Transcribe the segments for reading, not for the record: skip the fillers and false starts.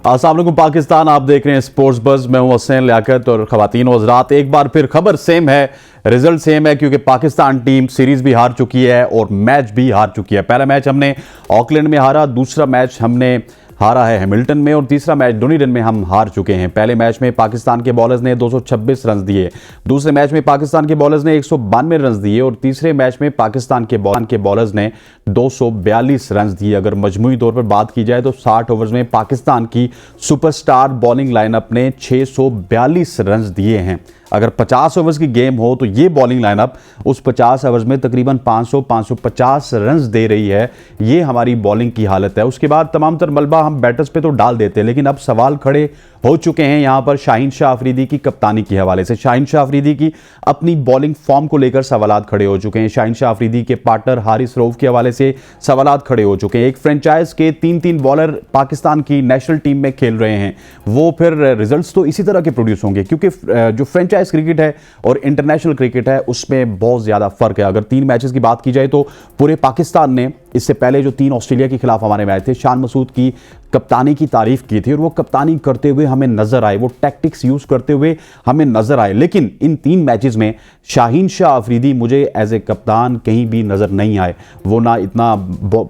अस्सलाम वालेकुम पाकिस्तान, आप देख रहे हैं स्पोर्ट्स बज़। मैं हूं हसनैन लियाकत और ख़वातीन व हज़रात, एक बार फिर खबर सेम है, रिजल्ट सेम है, क्योंकि पाकिस्तान टीम सीरीज़ भी हार चुकी है और मैच भी हार चुकी है। पहला मैच हमने ऑकलैंड में हारा, दूसरा मैच हमने हारा है हैमिल्टन में और तीसरा मैच डोनीडन में हम हार चुके हैं। पहले मैच में पाकिस्तान के बॉलर्स ने 226 रन दिए, दूसरे मैच में पाकिस्तान के बॉलर्स ने 192 रन दिए और तीसरे मैच में पाकिस्तान के बॉलर्स ने 242 रन दिए। अगर मजमूई तौर पर बात की जाए तो 60 ओवर्स में पाकिस्तान की सुपरस्टार बॉलिंग लाइनअप ने 642 रन दिए हैं। अगर 50 ओवर्स की गेम हो तो ये बॉलिंग लाइनअप उस 50 ओवर्स में तकरीबन 500-550 रन दे रही है। ये हमारी बॉलिंग की हालत है। उसके बाद तमाम तर मलबा हम बैटर्स पे तो डाल देते हैं, लेकिन अब सवाल खड़े हो चुके हैं यहां पर शाहीन शाह अफरीदी की कप्तानी के हवाले से। शाहीन शाह अफरीदी की अपनी बॉलिंग फॉर्म को लेकर सवालात खड़े हो चुके हैं। शाहीन शाह अफरीदी के पार्टनर हारिस रऊफ के हवाले से सवालात खड़े हो चुके हैं। एक फ्रेंचाइज के 3-3 बॉलर पाकिस्तान की नेशनल टीम में खेल रहे हैं, वो फिर रिजल्ट्स तो इसी तरह के प्रोड्यूस होंगे, क्योंकि जो फ्रेंचाइज क्रिकेट है और इंटरनेशनल क्रिकेट है उसमें बहुत ज्यादा फर्क है। अगर 3 मैचेस की बात की जाए तो पूरे पाकिस्तान ने इससे पहले जो 3 ऑस्ट्रेलिया के खिलाफ हमारे मैच थे, शान मसूद की कप्तानी की तारीफ की थी और वो कप्तानी करते हुए हमें नजर आए, वो टैक्टिक्स यूज करते हुए हमें नजर आए। लेकिन इन 3 मैचेस में शाहीन शाह अफरीदी मुझे एज ए कप्तान कहीं भी नजर नहीं आए। वो ना इतना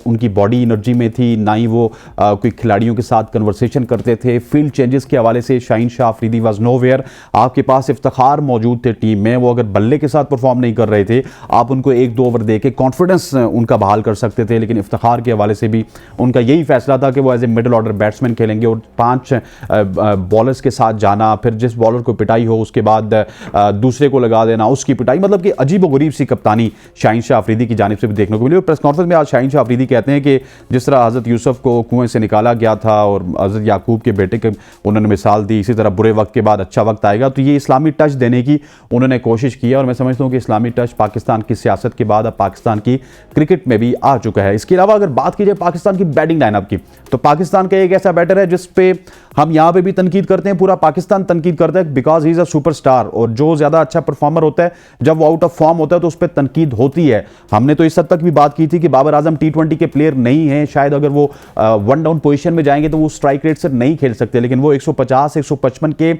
उनकी बॉडी एनर्जी में थी, ना ही वो कोई खिलाड़ियों के साथ कन्वर्सेशन करते थे। फील्ड चेंजेस के हवाले से शाहीन शाह अफरीदी वाज नोवेयर। आपके पास इफ्तिखार मौजूद थे टीम में, वो अगर बल्ले के साथ परफॉर्म नहीं कर रहे थे, आप उनको 1-2 ओवर दे के कॉन्फिडेंस उनका बहाल कर सकते थे। लेकिन इफ्तिखार के हवाले से भी उनका यही फैसला था कि वो as a middle order batsman खेलेंगे और 5 बॉलर्स के साथ जाना, फिर जिस बॉलर को पिटाई हो उसके बाद दूसरे को लगा देना, उसकी पिटाई, मतलब कि अजीब व गरीब सी कप्तानी शाहीन शाह अफरीदी की जानिब से भी देखने को मिली। और प्रेस कॉन्फ्रेंस में आज शाहीन शाह अफरीदी कहते हैं कि जिस तरह हज़रत यूसुफ को कुएं से निकाला गया था और हज़रत याकूब के बेटे के उन्होंने मिसाल दी, इसी तरह बुरे वक्त के बाद अच्छा वक्त आएगा। तो ये इस्लामी टच देने की उन्होंने कोशिश की है और मैं समझता हूँ कि इस्लामी टच पाकिस्तान की सियासत के बाद अब पाकिस्तान की क्रिकेट में भी आ चुका है। इसके अलावा अगर बात की जाए पाकिस्तान की बैटिंग लाइनअप की, तो पाकिस्तान का एक ऐसा बैटर है जिस पे हम यहां पे भी तनकीद करते हैं, पूरा पाकिस्तान तनकीद करता है, because he is a superstar. और जो ज्यादा अच्छा परफॉर्मर होता है, जब वो आउट ऑफ फॉर्म होता है तो उस पर तनकीद होती है। हमने तो इस हद तक भी बात की थी कि बाबर आजम T20 के प्लेयर नहीं है, शायद अगर वो 1 डाउन पोजीशन में जाएंगे तो वो स्ट्राइक रेट से नहीं खेल सकते, लेकिन वो 150, 155 के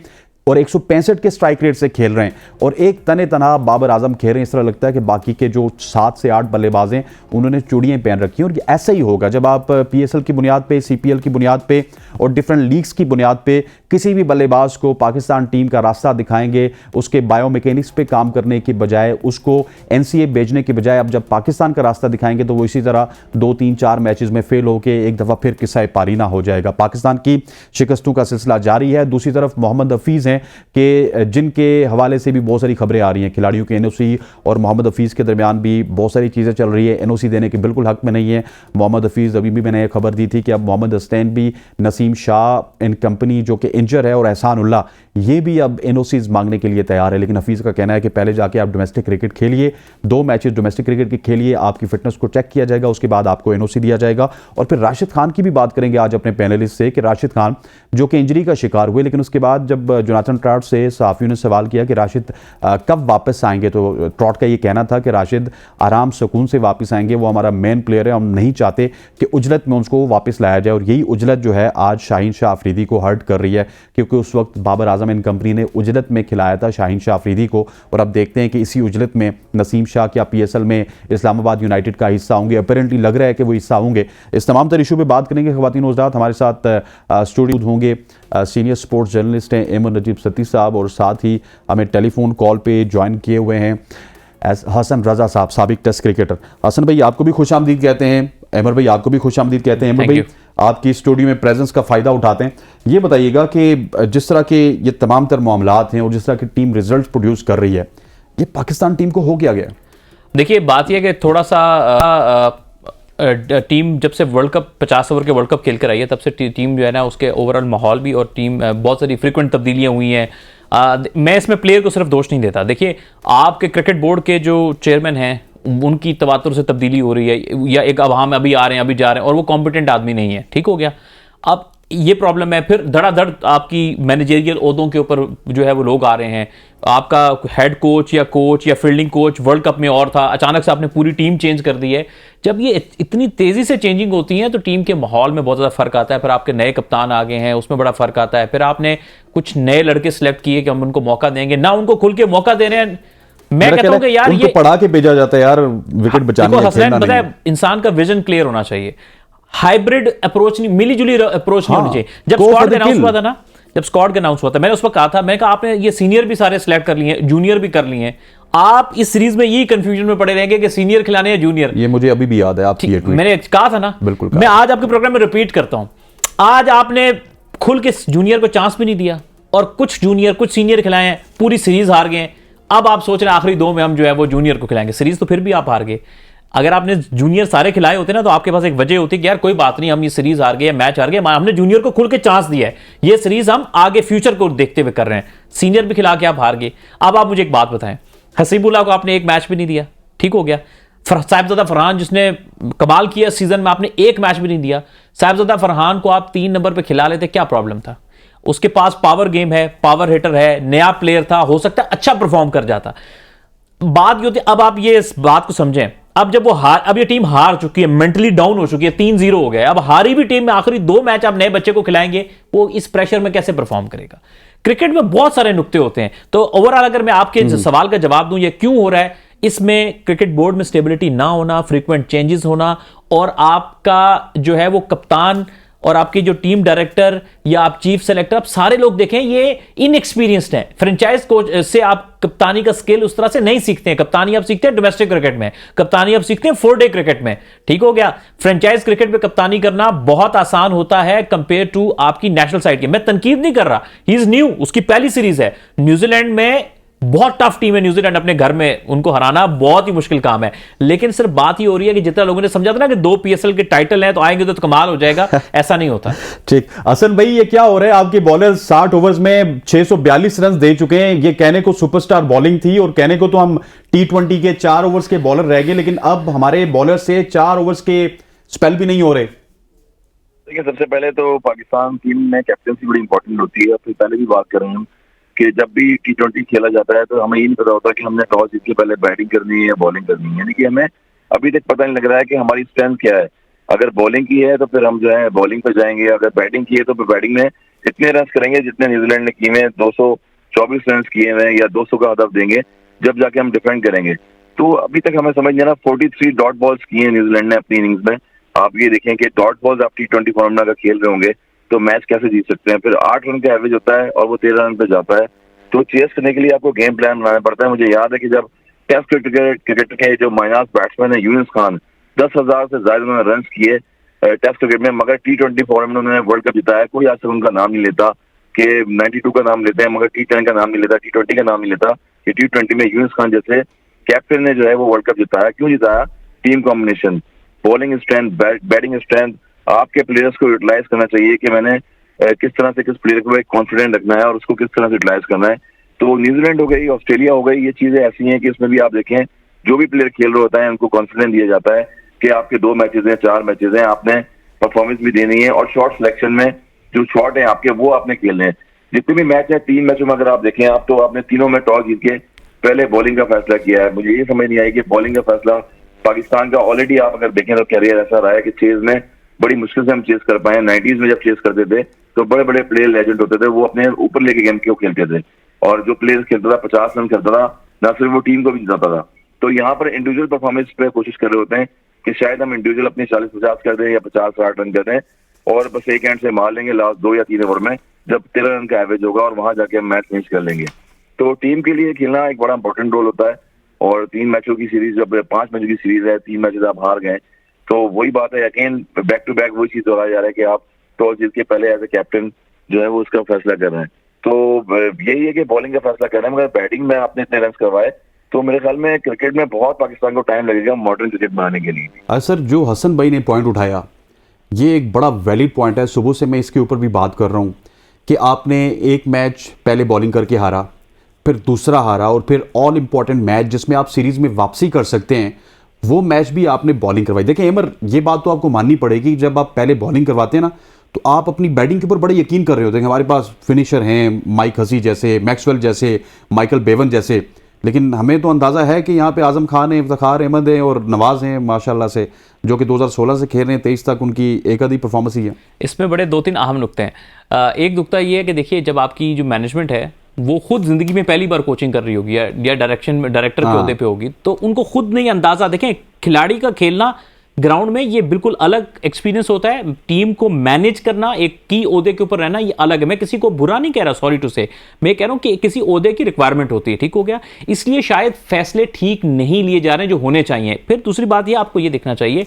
और 165 के स्ट्राइक रेट से खेल रहे हैं और एक तने तनहा बाबर आजम खेल रहे हैं। इस तरह लगता है कि बाकी के जो 7 से 8 बल्लेबाज हैं उन्होंने चूड़ियां पहन रखी हैं। और ऐसा ही होगा जब आप PSL की बुनियाद पे, CPL की बुनियाद पे और डिफरेंट लीग्स की बुनियाद पे किसी भी बल्लेबाज को पाकिस्तान टीम का रास्ता दिखाएंगे, उसके बायोमैकेनिक्स पे काम करने की बजाय, उसको NCA भेजने की बजाय, अब जब पाकिस्तान का रास्ता दिखाएंगे तो वो इसी तरह 2-3-4 मैचेस में फेल होकर एक दफ़ा फिर किस्सा पारीना हो जाएगा। पाकिस्तान की शिकस्तों का सिलसिला जारी है। दूसरी तरफ मोहम्मद हफीज़ हैं कि जिनके हवाले से भी बहुत सारी खबरें आ रही हैं, खिलाड़ियों के NOC और मोहम्मद हफीज़ के दरमियान भी बहुत सारी चीज़ें चल रही है। NOC देने के बिल्कुल हक में नहीं है मोहम्मद हफीज़। अभी भी मैंने खबर दी थी कि अब मोहम्मद हसनैन भी, नसीम शाह इन कंपनी जो कि इंजर है और एहसान उल्लाह, ये भी अब NOCs मांगने के लिए तैयार है। लेकिन हफीज़ का कहना है कि पहले जाके आप डोमेस्टिक क्रिकेट खेलिए, 2 मैचेस डोमेस्टिक क्रिकेट के खेलिए, आपकी फिटनेस को चेक किया जाएगा, उसके बाद आपको NOC दिया जाएगा। और फिर राशिद खान की भी बात करेंगे आज अपने पैनलिस्ट से कि राशिद खान जो कि इंजरी का शिकार हुए, लेकिन उसके बाद जब जोनाथन ट्रॉट से सहाफ़ियों ने सवाल किया कि राशिद कब वापस आएंगे, तो ट्रॉट का ये कहना था कि राशिद आराम सुकून से वापस आएंगे, वो हमारा मेन प्लेयर है, हम नहीं चाहते कि उजलत में उसको वापस लाया जाए। और यही उजलत जो है आज शाहीन शाह अफरीदी को हर्ट कर रही है, क्योंकि उस वक्त बाबर आजम इन कंपनी ने उजलत में खिलाया था शाहीन शाह अफरीदी को। और अब देखते हैं कि इसी उजलत में नसीम शाह क्या PSL में इस्लामाबाद यूनाइटेड का हिस्सा होंगे। अपेरेंटली लग रहा है कि वो हिस्सा होंगे। इस तमाम तर इशू पे बात करेंगे। ख़वातीन व हज़रात, हमारे साथ स्टूडियो होंगे सीनियर स्पोर्ट्स जर्नलिस्ट हैं अहमद नजीब सती साहब, और साथ ही हमें टेलीफोन कॉल पे ज्वाइन किए हुए हैं हसन रजा साहब, साबिक टेस्ट क्रिकेटर। हसन भाई आपको भी खुश आमदीद कहते हैं, अमर भाई आपको भी खुश आमदीद कहते हैं। अमर भाई आपकी स्टूडियो में प्रेजेंस का फ़ायदा उठाते हैं। ये बताइएगा कि जिस तरह के ये तमाम तर मामलात हैं और जिस तरह की टीम रिजल्ट प्रोड्यूस कर रही है, ये पाकिस्तान टीम को हो क्या गया? देखिए, बात यह है कि थोड़ा सा टीम जब से वर्ल्ड कप 50 ओवर के वर्ल्ड कप खेल कर आई है, तब से टीम जो है ना, उसके ओवरऑल माहौल भी और टीम बहुत सारी फ्रीक्वेंट तब्दीलियां हुई हैं। मैं इसमें प्लेयर को सिर्फ दोष नहीं देता। देखिए, आपके क्रिकेट बोर्ड के जो चेयरमैन हैं उनकी तवातुर से तब्दीली हो रही है, या एक अवाम अभी आ रहे हैं, अभी जा रहे हैं, और वो कॉम्पिटेंट आदमी नहीं है। ठीक हो गया। अब ये प्रॉब्लम है। फिर धड़ाधड़ आपकी मैनेजरियल ओहदों के ऊपर जो है वो लोग आ रहे हैं। आपका हेड कोच या फील्डिंग कोच वर्ल्ड कप में और था, अचानक से आपने पूरी टीम चेंज कर दी है। जब ये इतनी तेजी से चेंजिंग होती है तो टीम के माहौल में बहुत ज़्यादा फर्क आता है। फिर आपके नए कप्तान आ गए हैं, उसमें बड़ा फर्क आता है। फिर आपने कुछ नए लड़के सिलेक्ट किए कि हम उनको मौका देंगे, ना उनको खुल के मौका दे रहे हैं। मैं कहता हूं कि यार उनको ये पढ़ा के भेजा जाता है यार, विकेट बचाने देखो या हसनैन, खेलना पता नहीं। है इंसान का विजन क्लियर होना चाहिए। हाइब्रिड अप्रोच नहीं, मिलीजुली अप्रोच नहीं होनी चाहिए। जब go for squad the announce kill। हुआ था ना, जब स्क्वाड अनाउंस हुआ था, मैंने उस वक्त कहा था, मैंने कहा आपने ये सीनियर भी सारे सिलेक्ट कर लिए हैं, जूनियर भी कर लिए हैं, आप इस सीरीज में यही कंफ्यूजन में पड़े रहेंगे कि सीनियर खिलाने या जूनियर। ये मुझे अभी भी याद है आपकी ये ट्वीट। मैंने कहा था ना, बिल्कुल कहा। मैं आज आपके प्रोग्राम में रिपीट करता हूं, आज आपने खुल के जूनियर को चांस भी नहीं दिया और कुछ जूनियर कुछ सीनियर खिलाए हैं, पूरी सीरीज हार गए हैं। अब आप सोच रहे हैं आखिरी 2 में हम जो है वो जूनियर को खिलाएंगे, सीरीज तो फिर भी आप हार गए। अगर आपने जूनियर सारे खिलाए होते ना तो आपके पास एक वजह होती कि यार कोई बात नहीं, हम ये सीरीज हार गए, मैच हार गए, हमने जूनियर को खुल के चांस दिया है, ये सीरीज हम आगे फ्यूचर को देखते हुए कर रहे हैं। सीनियर भी खिला के आप हार गए। अब आप मुझे एक बात बताएं, हसीबुल्ला को आपने एक मैच भी नहीं दिया, ठीक हो गया। साहिबजादा फरहान जिसने कमाल किया सीजन में, आपने एक मैच भी नहीं दिया। साहिबजादा फरहान को आप 3 नंबर पर खिला लेते, क्या प्रॉब्लम था? उसके पास पावर गेम है, पावर हिटर है, नया प्लेयर था, हो सकता है अच्छा परफॉर्म कर जाता। बात ये होती, अब आप ये इस बात को समझें, अब जब वो अब ये टीम हार चुकी है, मेंटली डाउन हो चुकी है, 3-0 हो गया, अब हारी भी टीम में आखिरी 2 मैच आप नए बच्चे को खिलाएंगे, वो इस प्रेशर में कैसे परफॉर्म करेगा? क्रिकेट में बहुत सारे नुक्ते होते हैं। तो ओवरऑल अगर मैं आपके सवाल का जवाब दूं, ये क्यों हो रहा है, इसमें क्रिकेट बोर्ड में स्टेबिलिटी ना होना, फ्रीक्वेंट चेंजेस होना, और आपका जो है वो कप्तान और आपकी जो टीम डायरेक्टर या आप चीफ सेलेक्टर, आप सारे लोग देखें ये इनएक्सपीरियंस्ड हैं। फ्रेंचाइज कोच से आप कप्तानी का स्किल उस तरह से नहीं सीखते हैं। कप्तानी आप सीखते हैं डोमेस्टिक क्रिकेट में, कप्तानी आप सीखते हैं 4-डे क्रिकेट में, ठीक हो गया। फ्रेंचाइज क्रिकेट में कप्तानी करना बहुत आसान होता है कंपेयर टू आपकी नेशनल साइड की। मैं तनकीद नहीं कर रहा, ही इज न्यू, उसकी पहली सीरीज है। न्यूजीलैंड में बहुत टफ टीम है, न्यूजीलैंड अपने घर में, उनको हराना बहुत ही मुश्किल काम है। लेकिन सिर्फ बात ही हो रही है कि जितना लोगों ने समझा था ना कि 2 पीएसएल के टाइटल हैं तो आएंगे तो कमाल हो जाएगा, ऐसा नहीं होता। ठीक, हसन भाई ये क्या हो रहा है? आपके बॉलर 60 ओवर्स में 642 रन दे चुके हैं। ये कहने को सुपरस्टार बॉलिंग थी और कहने को तो हम T20 के 4 ओवर्स के बॉलर रह गए, लेकिन अब हमारे बॉलर से 4 ओवर्स के स्पेल भी नहीं हो रहे। देखिए, सबसे पहले तो पाकिस्तान टीम में कैप्टनसी बड़ी इंपॉर्टेंट होती है। फिर पहले भी बात कर रहे हैं हम कि जब भी T20 खेला जाता है तो हमें ये नहीं पता होता कि हमने टॉस जीत के पहले बैटिंग करनी है या बॉलिंग करनी है। यानी कि हमें अभी तक पता नहीं लग रहा है कि हमारी स्ट्रेंथ क्या है। अगर बॉलिंग की है तो फिर हम जो है बॉलिंग पर जाएंगे, अगर बैटिंग की है तो फिर बैटिंग में इतने रन करेंगे जितने न्यूजीलैंड ने किए हैं, 224 रन किए हैं या 200 का हदफ देंगे, जब जाके हम डिफेंड करेंगे। तो अभी तक हमें समझ नहीं आ रहा, 43 डॉट बॉल्स किए हैं न्यूजीलैंड ने अपनी इनिंग्स में। आप ये देखें कि डॉट बॉल्स आप T20 फॉर्मूला का खेल रहे होंगे तो मैच कैसे जीत सकते हैं? फिर 8 रन का एवरेज होता है और वो 13 रन पे जाता है। तो चेस करने के लिए आपको गेम प्लान बनाना पड़ता है। मुझे याद है कि जब टेस्ट क्रिकेट के जो माइनास बैट्समैन है यूनुस खान, 10,000 से ज्यादा उन्होंने रन किए टेस्ट क्रिकेट में, मगर T20 फॉर्मेट में उन्होंने वर्ल्ड कप जिताया। कोई आज तक उनका नाम नहीं लेता कि 92 का नाम लेते हैं मगर T10 का नाम नहीं लेता, T20 का नाम नहीं लेता। कि T20 में यूनुस खान जैसे कैप्टन ने जो है वो वर्ल्ड कप जिताया। क्यों जिताया? Team combination, bowling strength, batting strength. आपके प्लेयर्स को यूटिलाइज करना चाहिए कि मैंने किस तरह से किस प्लेयर को एक कॉन्फिडेंट रखना है और उसको किस तरह से यूटिलाइज करना है। तो न्यूजीलैंड हो गई, ऑस्ट्रेलिया हो गई, ये चीजें ऐसी हैं कि इसमें भी आप देखें जो भी प्लेयर खेल रहे होता है उनको कॉन्फिडेंस दिया जाता है कि आपके 2 मैचेस हैं, 4 मैचेस हैं, आपने परफॉर्मेंस भी देनी है और शॉट सिलेक्शन में जो शॉट है आपके वो आपने खेलने हैं। जितने भी मैच है 3 मैचों में अगर आप देखें आप, तो आपने तीनों में टॉस जीत के पहले बॉलिंग का फैसला किया है। मुझे ये समझ नहीं आई कि बॉलिंग का फैसला पाकिस्तान का ऑलरेडी आप अगर देखें तो कैरियर ऐसा रहा है कि चेज में बड़ी मुश्किल से हम चेस कर पाए। 90s में जब चेस करते थे तो बड़े बड़े प्लेयर लेजेंड होते थे, वो अपने ऊपर लेके गेम को खेलते थे और जो प्लेयर खेलता था 50 रन करता था, ना सिर्फ वो टीम को भी जिताता था। तो यहाँ पर इंडिविजुअल परफॉर्मेंस पे कोशिश कर रहे होते हैं कि शायद हम इंडिविजुअल अपने 40-50 कर दें या 50-60 रन कर दें और बस एक एंड से मार लेंगे लास्ट 2 या 3 ओवर में जब 13 रन का एवरेज होगा और वहां जाके हम मैच फिनिश कर लेंगे। तो टीम के लिए खेलना एक बड़ा इंपॉर्टेंट रोल होता है और 3 मैचों की सीरीज, जब 5 मैचों की सीरीज है, 3 मैचेस आप हार गए तो वही बात है, यकीन बैक टू बैक वही चीज दोहराया जा रहा है कि आप टॉस जीत के पहले एज ए कैप्टन जो है वो उसका फैसला कर रहे हैं। तो यही है कि बॉलिंग का फैसला कर रहे हैं, मगर बैटिंग में आपने इतने रन करवाए तो मेरे ख्याल में क्रिकेट में बहुत पाकिस्तान को टाइम लगेगा मॉडर्न क्रिकेट बनाने के लिए। सर, जो हसन भाई ने पॉइंट उठाया ये एक बड़ा वैलिड पॉइंट है। सुबह से मैं इसके ऊपर भी बात कर रहा हूँ कि आपने एक मैच पहले बॉलिंग करके हारा, फिर दूसरा हारा और फिर ऑल इंपॉर्टेंट मैच जिसमें आप सीरीज में वापसी कर सकते हैं वो मैच भी आपने बॉलिंग करवाई। देखिए अमर, ये बात तो आपको माननी पड़ेगी, जब आप पहले बॉलिंग करवाते हैं ना तो आप अपनी बैटिंग के ऊपर बड़े यकीन कर रहे होते हैं। हमारे पास फिनिशर हैं, माइक हसी जैसे, मैक्सवेल जैसे, माइकल बेवन जैसे, लेकिन हमें तो अंदाज़ा है कि यहाँ पे आज़म खान हैं, इफ्तिखार अहमद हैं और नवाज़ हैं माशाल्लाह से, जो कि 2016 से खेल रहे हैं, 23 तक उनकी एक आधी परफॉर्मेंस ही है। इसमें बड़े 2-3 अहम नुक्ते हैं। एक नुक्ता ये है कि देखिए, जब आपकी जो मैनेजमेंट है वो खुद ज़िंदगी में पहली बार कोचिंग कर रही होगी या डायरेक्टर के ओहदे पे होगी, तो उनको खुद नहीं अंदाज़ा। देखें, खिलाड़ी का खेलना ग्राउंड में ये बिल्कुल अलग एक्सपीरियंस होता है। टीम को मैनेज करना, एक की ओहदे के ऊपर रहना, ये अलग है। मैं किसी को बुरा नहीं कह रहा, सॉरी टू से, मैं कह रहा हूं कि किसी ओहदे की रिक्वायरमेंट होती है, ठीक हो गया, इसलिए शायद फैसले ठीक नहीं लिए जा रहे हैं जो होने चाहिए। फिर दूसरी बात ये, आपको ये देखना चाहिए,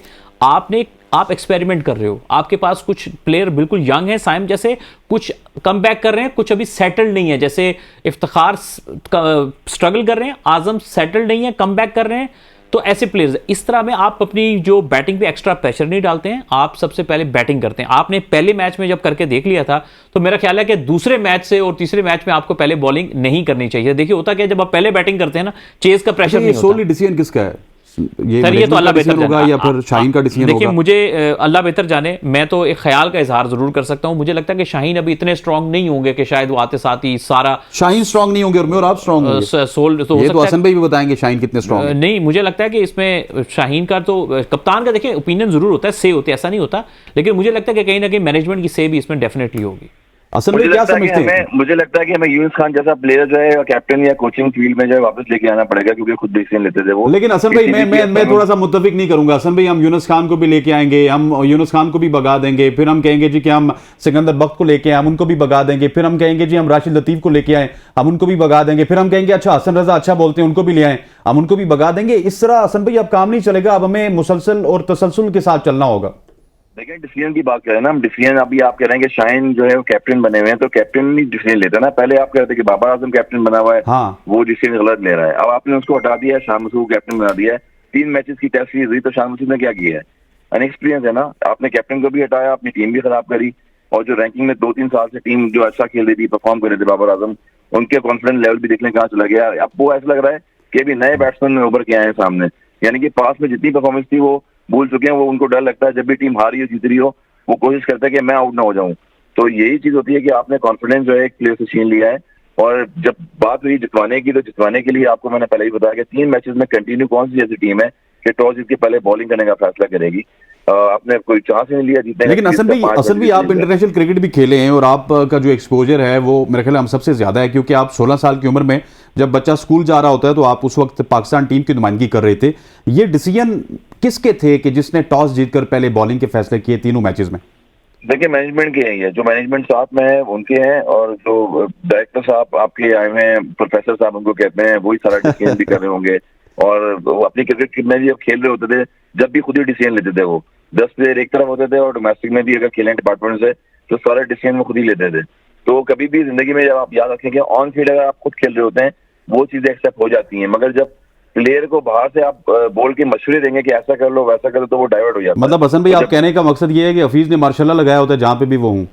आप एक्सपेरिमेंट कर रहे हो, आपके पास कुछ प्लेयर बिल्कुल यंग है, साइम जैसे, कुछ कम बैक कर रहे हैं, कुछ अभी सेटल्ड नहीं है, जैसे इफ्तिखार स्ट्रगल कर रहे हैं, आजम सेटल्ड नहीं है, कम बैक कर रहे हैं। तो ऐसे प्लेयर्स, इस तरह में आप अपनी जो बैटिंग पे एक्स्ट्रा प्रेशर नहीं डालते हैं, आप सबसे पहले बैटिंग करते हैं। आपने पहले मैच में जब करके देख लिया था, तो मेरा ख्याल है कि दूसरे मैच से और तीसरे मैच में आपको पहले बॉलिंग नहीं करनी चाहिए। देखिए, होता क्या है, जब आप पहले बैटिंग करते हैं ना, चेज का प्रेशर नहीं होता। सोली डिसीजन किसका है? सर, ये तो अल्लाह बेहतर होगा या फिर शाहीन का डिसीजन होगा? देखिए, मुझे अल्लाह बेहतर जाने, मैं तो एक ख्याल का इजहार जरूर कर सकता हूं। मुझे लगता है कि शाहीन अभी इतने स्ट्रांग नहीं होंगे कि शायद वो आते साथ ही सारा। शाहीन स्ट्रांग नहीं होंगे और आप स्ट्रांग होंगे, सोल तो ये तो हसन भाई भी बताएंगे शाहीन कितने स्ट्रांग हैं। नहीं, मुझे लगता है कि इसमें शाहीन का तो, कप्तान का देखिए ओपिनियन जरूर होता है, से होती है, ऐसा नहीं होता, लेकिन मुझे लगता है कि कहीं ना कहीं मैनेजमेंट की से भी इसमें डेफिनेटली होगी। असल में क्या समझते हैं? मुझे लगता है कि हमें यूनुस खान जैसा प्लेयर जो है कैप्टन या कोचिंग फील्ड में जो है वापस लेके आना पड़ेगा, क्योंकि खुद डिसीजन लेते थे वो। लेकिन असल भाई, मैं थोड़ा सा मुत्तफिक नहीं करूंगा। असल भाई, हम यूनुस खान को भी लेके आएंगे, हम यूनुस खान को भी भगा देंगे, फिर हम कहेंगे जी कि हम सिकंदर बख्त को लेके आए, हम उनको भी भगा देंगे, फिर हम कहेंगे जी हम राशिद लतीफ को लेके आए, हम उनको भी भगा देंगे, फिर हम कहेंगे अच्छा हसन रजा अच्छा बोलते हैं, उनको भी ले आए, हम उनको भी भगा देंगे। इस तरह असल भाई अब काम नहीं चलेगा, अब हमें मुसलसल और तसलसल के साथ चलना होगा। देखिए, डिसीजन की बात करें ना, हम डिसीजन अभी आप कह रहे हैं कि शाहीन जो है वो कैप्टन बने हुए हैं, तो कैप्टन नहीं डिसीजन लेता ना। पहले आप कह रहे थे कि बाबर आजम कैप्टन बना हुआ है, हाँ, वो डिसीजन गलत ले रहा है। अब आपने उसको हटा दिया है, शाह मसूद को कैप्टन बना दिया है। 3 मैचेस की टेस्ट सीरीज हुई, तो शाह मसूद ने क्या किया है? अनएक्सपीरियंस है ना। आपने कैप्टन को भी हटाया, अपनी टीम भी खराब करी, और जो रैंकिंग में 2-3 साल से टीम जो अच्छा खेल रही थी, परफॉर्म कर रहे थे बाबर आजम, उनके कॉन्फिडेंस लेवल भी देखने कहाँ चला गया। अब वो ऐसा लग रहा है कि अभी नए बैट्समैन में उभर के आए हैं सामने, यानी कि पास में जितनी परफॉर्मेंस थी वो भूल चुके हैं। वो उनको डर लगता है जब भी टीम हारी हो जीत रही हो, वो कोशिश करता है कि मैं आउट ना हो जाऊं। तो यही चीज होती है कि आपने कॉन्फिडेंस जो है एक प्लेयर से छीन लिया है। और जब बात हुई जितवाने की, तो जितवाने के लिए आपको मैंने पहले ही बताया कि 3 मैचेस में कंटिन्यू कौन सी ऐसी टीम है कि टॉस जीत के पहले बॉलिंग करने का फैसला करेगी। आपने कोई चांस नहीं लिया जीतने। लेकिन असल भी आप इंटरनेशनल क्रिकेट भी खेले हैं और आपका जो एक्सपोजर है वो मेरे ख्याल हम सबसे ज्यादा है, क्योंकि आप 16 साल की उम्र में जब बच्चा स्कूल जा रहा होता है तो आप उस वक्त पाकिस्तान टीम की नुमाइंदगी कर रहे थे। ये डिसीजन किसके थे कि जिसने टॉस जीतकर पहले बॉलिंग के फैसले किए तीनों मैचेस में? देखिए, मैनेजमेंट के ही है, जो मैनेजमेंट साथ में है उनके हैं, और जो डायरेक्टर साहब आपके आए हुए हैं, प्रोफेसर साहब उनको कहते हैं, वही सारा डिसीजन भी कर रहे होंगे। और वो अपनी क्रिकेट में भी जब खेल रहे होते थे, जब भी खुद ही डिसीजन लेते थे। वो 10 प्लेयर एक तरफ होते थे, और डोमेस्टिक में भी अगर खेलें डिपार्टमेंट से, तो सारे डिसीजन वो खुद ही लेते थे। तो कभी भी जिंदगी में जब आप याद रखें कि ऑन फील्ड अगर आप खुद खेल रहे होते हैं, वो चीजें एक्सेप्ट हो जाती हैं, मगर जब प्लेयर को बाहर से आप बोल के मशवरे देंगे कि ऐसा कर लो वैसा कर लो, तो वो डाइवर्ट हो जाता है। मतलब हसन भाई, आप कहने का मकसद ये है कि हफीज ने मार्शाल्लाह लगाया होता है जहां पे भी वो हूं?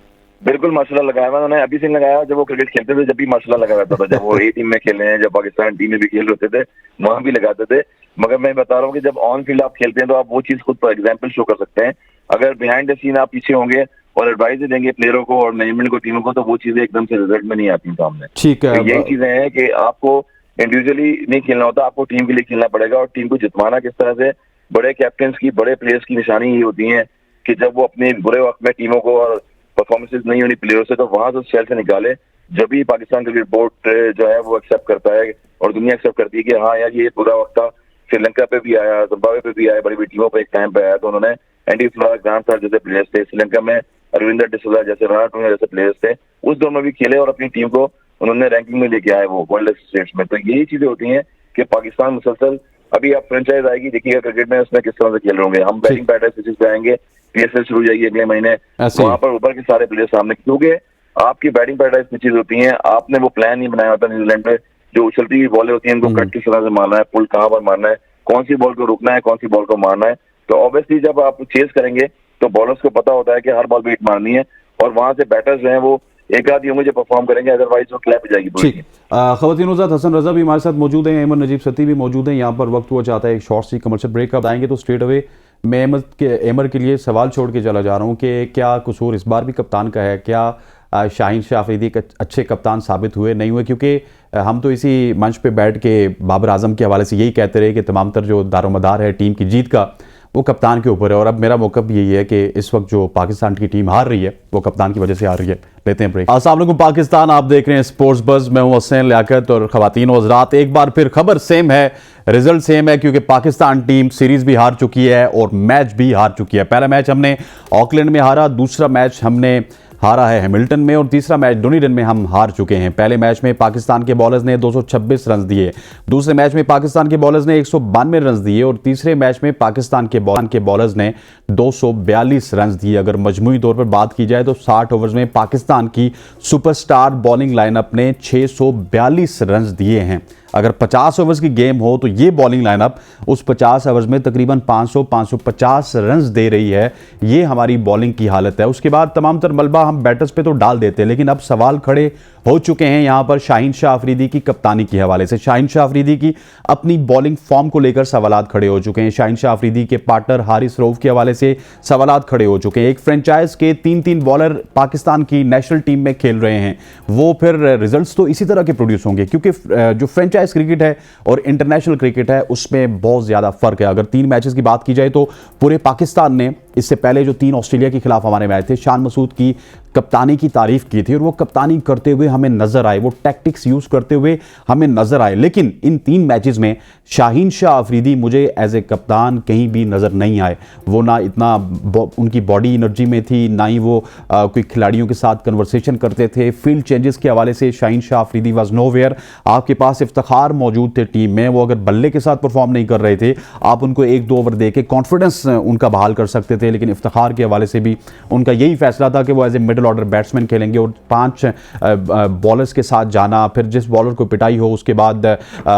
बिल्कुल माशाल्लाह लगाया हुआ उन्होंने। अभी सिंह लगाया जब वो क्रिकेट खेलते थे, जब भी माशाल्लाह लगा रहता था। जब वो ए टीम में खेले हैं, जब पाकिस्तान टीम में भी खेल होते थे, वहां भी लगाते थे। मगर मैं बता रहा हूँ कि जब ऑन फील्ड आप खेलते हैं तो आप वो चीज खुद पर एग्जाम्पल शो कर सकते हैं। अगर बिहाइंड द सीन आप पीछे होंगे और एडवाइस देंगे प्लेयरों को और मैनेजमेंट को, टीमों को, तो वो चीजें एकदम से रिजल्ट में नहीं आती सामने। ठीक है, तो यही चीजें हैं कि आपको इंडिविजुअली नहीं खेलना होता, आपको टीम के लिए खेलना पड़ेगा। और टीम को जितवाना किस तरह से, बड़े कैप्टन की, बड़े प्लेयर्स की निशानी ये होती है कि जब वो अपने बुरे वक्त में टीमों को, और परफॉर्मेंसेज नहीं होनी प्लेयरों से, तो वहां से सेल से निकाले। जब भी पाकिस्तान क्रिकेट बोर्ड जो है वो एक्सेप्ट करता है और दुनिया एक्सेप्ट करती है कि हाँ यार ये बुरा वक्त था, श्रीलंका पे भी आया, जिम्बाब्वे पे भी आया, बड़ी बड़ी टीमों पे एक टाइम पे आया, तो उन्होंने एंडी फ्लावर, ग्रांट सर जैसे प्लेयर्स थे, श्रीलंका में अरविंदर डिसोजा जैसे, राणा टूंगा जैसे प्लेयर्स थे, उस दौर में भी खेले और अपनी टीम को उन्होंने रैंकिंग में लेके आए वो वर्ल्ड स्टेट्स में। तो यही चीजें होती हैं कि पाकिस्तान मुसलसल, अभी आप फ्रेंचाइज आएगी देखिएगा क्रिकेट में, उसमें किस तरह से खेल रहे होंगे। हम बैटिंग पैटर्न पे आएंगे, पीएसएल शुरू हो जाएगी अगले महीने, वहां पर ऊपर के सारे प्लेयर सामने, क्योंकि आपकी बैटिंग पैटर्न में चीज होती है। आपने वो प्लान नहीं बनाया होता न्यूजीलैंड में, जो उछलती हुई बॉलें होती हैं उनको कट किस तरह से मारना है, पुल कहाँ पर मारना है, कौन सी बॉल को रोकना है, कौन सी बॉल को मारना है। तो ऑब्वियसली जब आप चेस करेंगे तो बॉलर्स को पता होता है कि हर बॉल पे हिट मारनी है, और वहां से बैटर्स जो हैं वो एक आध होंगे जो परफॉर्म करेंगे, अदरवाइज वो क्लैप हो जाएगी पूरी। खवातीन हज़रात, हसन रजा भी हमारे साथ मौजूद हैं, अहमद नजीब सती भी मौजूद हैं यहाँ पर। वक्त हुआ चाहता है एक शॉर्ट सी कमर्शियल ब्रेक का, बताएंगे तो स्ट्रेट अवे मैं एमर के लिए सवाल छोड़ के चला जा रहा हूँ कि क्या कसूर इस बार भी कप्तान का है? क्या शाहीन शाह अफरीदी एक अच्छे कप्तान साबित हुए नहीं हुए? क्योंकि हम तो इसी मंच पे बैठ के बाबर आजम के हवाले से यही कहते रहे कि तमाम तर जो दारोमदार है टीम की जीत का वो कप्तान के ऊपर है। और अब मेरा मौक़िफ़ यही है कि इस वक्त जो पाकिस्तान की टीम हार रही है वो कप्तान की वजह से हार रही है। लेते हैं ब्रेक। अस्सलाम वालेकुम पाकिस्तान, आप देख रहे हैं स्पोर्ट्स बज़। मैं हूं हसनैन लियाकत और ख़वातीन व हज़रात, एक बार फिर खबर सेम है, रिजल्ट सेम है, क्योंकि पाकिस्तान टीम सीरीज़ भी हार चुकी है और मैच भी हार चुकी है। पहला मैच हमने ऑकलैंड में हारा, दूसरा मैच हमने हारा है हैमिल्टन में और तीसरा मैच डोनीडन में हम हार चुके हैं। पहले मैच में पाकिस्तान के बॉलर्स ने 226 रन दिए, दूसरे मैच में पाकिस्तान के बॉलर्स ने 192 रन दिए और तीसरे मैच में पाकिस्तान के बॉलर्स ने 242 रन दिए। अगर मजमूई तौर पर बात की जाए तो 60 ओवर्स में पाकिस्तान की सुपरस्टार बॉलिंग लाइनअप ने 642 रन दिए हैं। अगर 50 ओवर्स की गेम हो तो ये बॉलिंग लाइनअप उस 50 ओवर्स में तकरीबन 500-550 रन दे रही है। ये हमारी बॉलिंग की हालत है। उसके बाद तमाम तर मलबा हम बैटर्स पे तो डाल देते हैं, लेकिन अब सवाल खड़े हो चुके हैं यहां पर शाहीन शाह अफरीदी की कप्तानी के हवाले से। शाहीन शाह अफरीदी की अपनी बॉलिंग फॉर्म को लेकर सवालात खड़े हो चुके हैं। शाहीन शाह अफरीदी के पार्टनर हारिस रऊफ के हवाले से सवालात खड़े हो चुके हैं। एक फ्रेंचाइज के 3-3 बॉलर पाकिस्तान की नेशनल टीम में खेल रहे हैं, वो फिर रिजल्ट्स तो इसी तरह के प्रोड्यूस होंगे, क्योंकि जो फ्रेंचाइज क्रिकेट है और इंटरनेशनल क्रिकेट है उसमें बहुत ज्यादा फर्क है। अगर 3 मैचेस की बात की जाए तो पूरे पाकिस्तान ने इससे पहले जो 3 ऑस्ट्रेलिया के खिलाफ हमारे मैच थे, शान मसूद की कप्तानी की तारीफ की थी और वो कप्तानी करते हुए हमें नजर आए, वो टैक्टिक्स यूज करते हुए हमें नजर आए। लेकिन इन 3 मैचेस में शाहीन शाह अफरीदी मुझे एज ए कप्तान कहीं भी नजर नहीं आए। वो ना इतना उनकी बॉडी एनर्जी में थी, ना ही वो कोई खिलाड़ियों के साथ कन्वर्सेशन करते थे। फील्ड चेंजेस के हवाले से शाहीन शाह अफरीदी वाज नोवेयर। आपके पास इफ्तिखार मौजूद थे टीम में, वो अगर बल्ले के साथ परफॉर्म नहीं कर रहे थे, आप उनको 1-2 ओवर दे के कॉन्फिडेंस उनका बहाल कर सकते थे। लेकिन इफ्तिखार के हवाले से भी उनका यही फैसला था कि वो as a middle order batsman खेलेंगे और 5 बॉलर्स के साथ जाना, फिर जिस बॉलर को पिटाई हो उसके बाद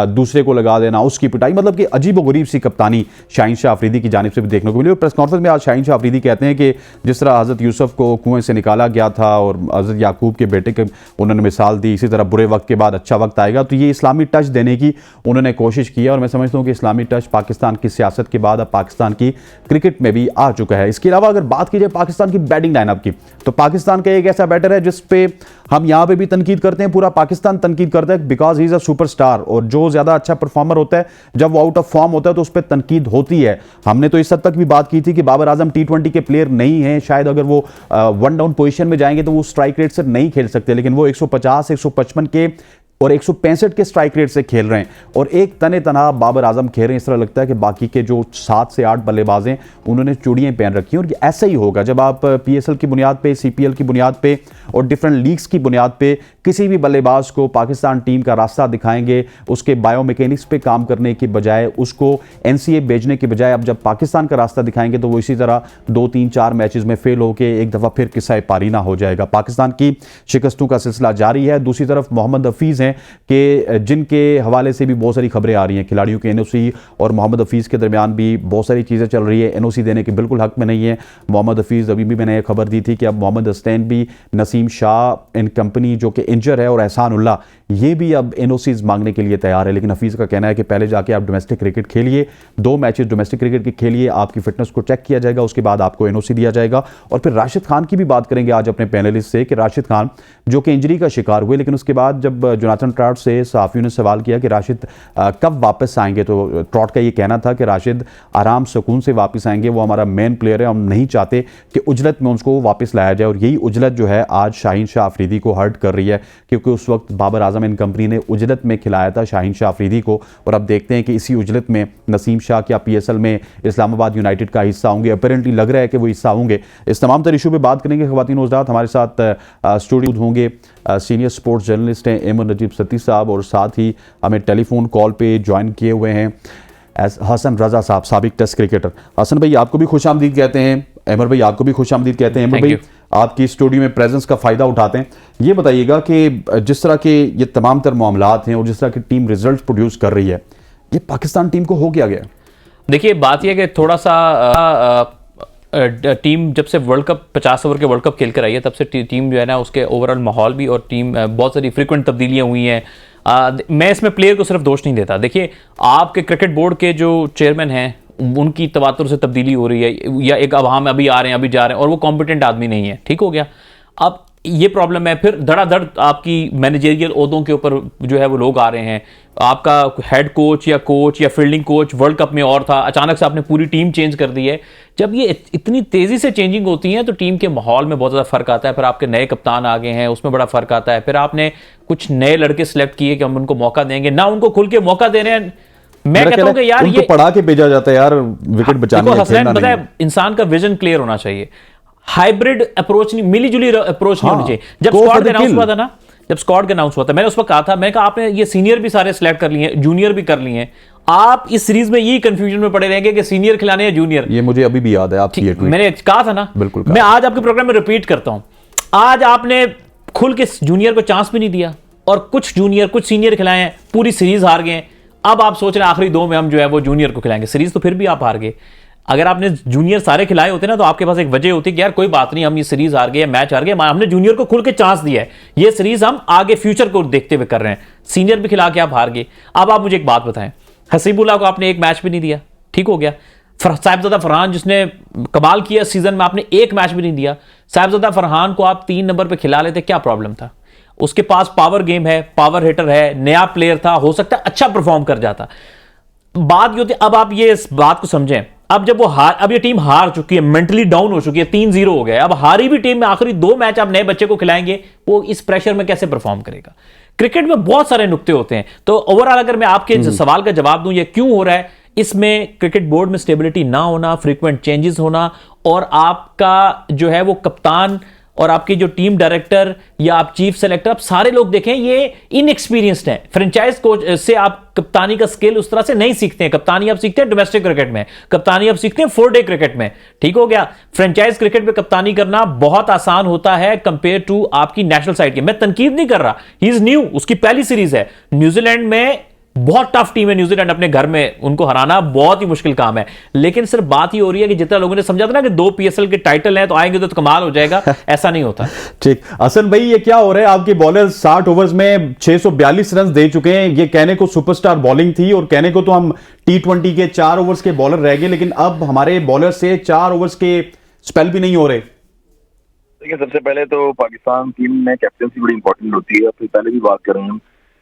दूसरे को लगा देना, उसकी पिटाई, मतलब कि अजीब-ओ-गरीब सी कप्तानी शाहीन शाह अफरीदी की जानिब से भी देखने को मिली। प्रेस कॉन्फ्रेंस में आज शाहीन शाह अफरीदी कहते हैं कि जिस तरह हज़रत यूसुफ को कुएं से निकाला गया था और हज़रत याकूब के बेटे के उन्होंने मिसाल दी, इसी तरह बुरे वक्त के बाद अच्छा वक्त आएगा। तो ये इस्लामी टच देने की उन्होंने कोशिश की और मैं समझता हूँ कि इस्लामी टच पाकिस्तान की सियासत के बाद अब पाकिस्तान की क्रिकेट में भी आ चुका है। इसके अलावा अगर बात की जाए पाकिस्तान की बैटिंग लाइनअप की, तो पाकिस्तान का एक ऐसा बैटर है जिस पे हम यहां पे भी तनकीद करते हैं, पूरा पाकिस्तान तनकीद करता है, because he is a superstar. और जो ज्यादा अच्छा परफॉर्मर होता है, जब वो आउट ऑफ फॉर्म होता है तो उस पर तनकीद होती है। हमने तो इस हद तक भी बात की थी कि बाबर आजम T20 के प्लेयर नहीं है, शायद अगर वो 1 डाउन पोजीशन में जाएंगे तो वो स्ट्राइक रेट से नहीं खेल सकते, लेकिन वो 150, 155 के और 165 के स्ट्राइक रेट से खेल रहे हैं और एक तने तना बाबर आजम खेल रहे हैं। इस तरह लगता है कि बाकी के जो 7 से 8 बल्लेबाज हैं उन्होंने चूड़ियां पहन रखी हैं। और ऐसा ही होगा जब आप PSL की बुनियाद पे, CPL की बुनियाद पे और डिफरेंट लीग्स की बुनियाद पे किसी भी बल्लेबाज को पाकिस्तान टीम का रास्ता दिखाएंगे, उसके बायोमैकेनिक्स पे काम करने की बजाय, उसको NCA भेजने के बजाय अब जब पाकिस्तान का रास्ता दिखाएंगे तो वो इसी तरह 2, 3, 4 मैचेस में फेल होकर एक दफ़ा फिर किस्सा पारीना हो जाएगा। पाकिस्तान की शिकस्तों का सिलसिला जारी है। दूसरी तरफ मोहम्मद हफीज़ हैं कि जिनके हवाले से भी बहुत सारी खबरें आ रही हैं, खिलाड़ियों के NOC और मोहम्मद हफीज़ के दरमियान भी बहुत सारी चीज़ें चल रही है। NOC देने के बिल्कुल हक में नहीं है मोहम्मद हफीज़। अभी भी मैंने ये खबर दी थी कि अब मोहम्मद हसनैन भी, नसीम शाह एंड कंपनी जो कि इंजर है और एहसान उल्लाह, ये भी अब NOCs मांगने के लिए तैयार है। लेकिन हफीज़ का कहना है कि पहले जाके आप डोमेस्टिक क्रिकेट खेलिए, 2 मैचेस डोमेस्टिक क्रिकेट के खेलिए, आपकी फिटनेस को चेक किया जाएगा, उसके बाद आपको NOC दिया जाएगा। और फिर राशिद खान की भी बात करेंगे आज अपने पैनलिस्ट से कि राशिद खान जो कि इंजरी का शिकार हुए, लेकिन उसके बाद जब जोनाथन ट्राउट से सहाफ़ियों ने सवाल किया कि राशिद कब वापस आएंगे, तो ट्राउट का ये कहना था कि राशिद आराम सुकून से वापस आएंगे, वो हमारा मेन प्लेयर है, हम नहीं चाहते कि उजलत में उसको वापस लाया जाए। और यही उजलत जो है आज शाहीन शाह अफरीदी को हर्ट कर रही है, क्योंकि उस वक्त बाबर आजम एंड कंपनी ने उजलत में खिलाया था शाहीन शाह अफरीदी को। और अब देखते हैं कि इसी उजलत में नसीम शाह क्या PSL में इस्लामाबाद यूनाइटेड का हिस्सा होंगे। अपेरेंटली लग रहा है कि वो हिस्सा होंगे। इस तमाम तर इशू पे बात करेंगे। ख़वातीन व हज़रात, हमारे साथ स्टूडियो होंगे सीनियर स्पोर्ट्स जर्नलिस्ट हैं एमर नजीब सती साहब, और साथ ही हमें टेलीफोन कॉल पे ज्वाइन किए हुए हैं हसन रजा साहब, साबिक टेस्ट क्रिकेटर। हसन भाई आपको भी खुशामदीद कहते हैं, अमर भाई आपको भी खुशामदीद कहते हैं। अमर भाई आपकी स्टूडियो में प्रेजेंस का फ़ायदा उठाते हैं। ये बताइएगा कि जिस तरह के ये तमाम तर मामलात हैं और जिस तरह की टीम रिजल्ट प्रोड्यूस कर रही है, ये पाकिस्तान टीम को हो क्या गया? देखिए, बात यह कि थोड़ा सा टीम जब से वर्ल्ड कप 50 ओवर के वर्ल्ड कप खेल कर आई है, तब से टीम जो है ना, उसके ओवरऑल माहौल भी और टीम बहुत सारी फ्रीक्वेंट तब्दीलियां हुई हैं। मैं इसमें प्लेयर को सिर्फ दोष नहीं देता। देखिए, आपके क्रिकेट बोर्ड के जो चेयरमैन हैं उनकी तवातुर से तब्दीली हो रही है, या एक अब हम अभी आ रहे हैं अभी जा रहे हैं और वो कॉम्पिटेंट आदमी नहीं है, ठीक हो गया। अब ये प्रॉब्लम है। फिर धड़ाधड़ आपकी मैनेजरियल ओहदों के ऊपर जो है वो लोग आ रहे हैं। आपका हेड कोच या फील्डिंग कोच वर्ल्ड कप में और था, अचानक से आपने पूरी टीम चेंज कर दी है। जब ये इतनी तेजी से चेंजिंग होती है तो टीम के माहौल में बहुत ज़्यादा फर्क आता है। फिर आपके नए कप्तान आ गए हैं, उसमें बड़ा फर्क आता है। फिर आपने कुछ नए लड़के सेलेक्ट किए कि हम उनको मौका देंगे, ना उनको खुल के मौका दे रहे हैं। मैं कहता हूं कि यार उनको ये पढ़ा के भेजा जाता है यार, विकेट बचाने देखो हसनैन, पता है इंसान का विजन क्लियर होना चाहिए। हाइब्रिड अप्रोच नहीं, मिली जुली अप्रोच नहीं होनी चाहिए। जब स्क्वाड अनाउंस हुआ था ना, जब स्क्वाड अनाउंस हुआ था, मैंने उस वक्त कहा था, मैंने कहा आपने ये सीनियर भी सारे सिलेक्ट कर लिए हैं, जूनियर भी कर लिए हैं, आप इस सीरीज में यही कंफ्यूजन में पड़े रहेंगे कि सीनियर खिलाने या जूनियर। ये मुझे अभी भी याद है आपकी ये ट्वीट। मैंने कहा था ना, बिल्कुल मैं आज आपके प्रोग्राम में रिपीट करता हूं, आज आपने खुल के जूनियर को चांस भी नहीं दिया और कुछ जूनियर कुछ सीनियर खिलाए हैं, पूरी सीरीज हार गए। अब आप सोच रहे हैं आखिरी 2 में हम जो है वो जूनियर को खिलाएंगे, सीरीज तो फिर भी आप हार गए। अगर आपने जूनियर सारे खिलाए होते ना तो आपके पास एक वजह होती कि यार कोई बात नहीं, हम ये सीरीज हार गए, मैच हार गए, हमने जूनियर को खुल के चांस दिया है, ये सीरीज हम आगे फ्यूचर को देखते हुए कर रहे हैं। सीनियर भी खिला के आप हार गए। अब आप मुझे एक बात बताएं, हसीबुल्लाह को आपने एक मैच भी नहीं दिया, ठीक हो गया। साहिबजादा फरहान जिसने कमाल किया सीजन में, आपने एक मैच भी नहीं दिया। साहिबजादा फरहान को आप 3 नंबर पर खिला लेते, क्या प्रॉब्लम था? उसके पास पावर गेम है, पावर हिटर है, नया प्लेयर था, हो सकता है अच्छा परफॉर्म कर जाता। बात ये होती, अब आप ये इस बात को समझें, अब जब वो अब ये टीम हार चुकी है, मेंटली डाउन हो चुकी है, 3-0 हो गया, अब हारी भी टीम में आखिरी 2 मैच आप नए बच्चे को खिलाएंगे, वो इस प्रेशर में कैसे परफॉर्म करेगा? क्रिकेट में बहुत सारे नुक्ते होते हैं। तो ओवरऑल अगर मैं आपके सवाल का जवाब दूं, ये क्यों हो रहा है, इसमें क्रिकेट बोर्ड में स्टेबिलिटी ना होना, फ्रीक्वेंट चेंजेस होना, और आपका जो है वो कप्तान और आपके जो टीम डायरेक्टर या आप चीफ सेलेक्टर, आप सारे लोग देखें ये इनएक्सपीरियंस्ड हैं। फ्रेंचाइज कोच से आप कप्तानी का स्किल उस तरह से नहीं सीखते हैं। कप्तानी आप सीखते हैं डोमेस्टिक क्रिकेट में, कप्तानी आप सीखते हैं 4 डे क्रिकेट में, ठीक हो गया। फ्रेंचाइज क्रिकेट में कप्तानी करना बहुत आसान होता है कंपेयर टू आपकी नेशनल साइड की। मैं तनकीद नहीं कर रहा, ही इज न्यू, उसकी पहली सीरीज है। न्यूजीलैंड में बहुत टफ टीम है, न्यूजीलैंड अपने घर में, उनको हराना बहुत ही मुश्किल काम है। लेकिन सिर्फ बात ही हो रही है कि जितना लोगों ने समझा था ना कि 2 पीएसएल के टाइटल हैं तो आएंगे तो कमाल हो जाएगा, ऐसा नहीं होता। ठीक, हसन भाई ये क्या हो रहा है? आपके बॉलर 60 ओवर्स में 642 रन दे चुके हैं। ये कहने को सुपरस्टार बॉलिंग थी और कहने को तो हम T20 के 4 ओवर्स के बॉलर रह गए, लेकिन अब हमारे बॉलर से 4 ओवर्स के स्पेल भी नहीं हो रहे। देखिए, सबसे पहले तो पाकिस्तान टीम में कैप्टनसी बड़ी इंपॉर्टेंट होती है। फिर पहले भी बात कर रहे हैं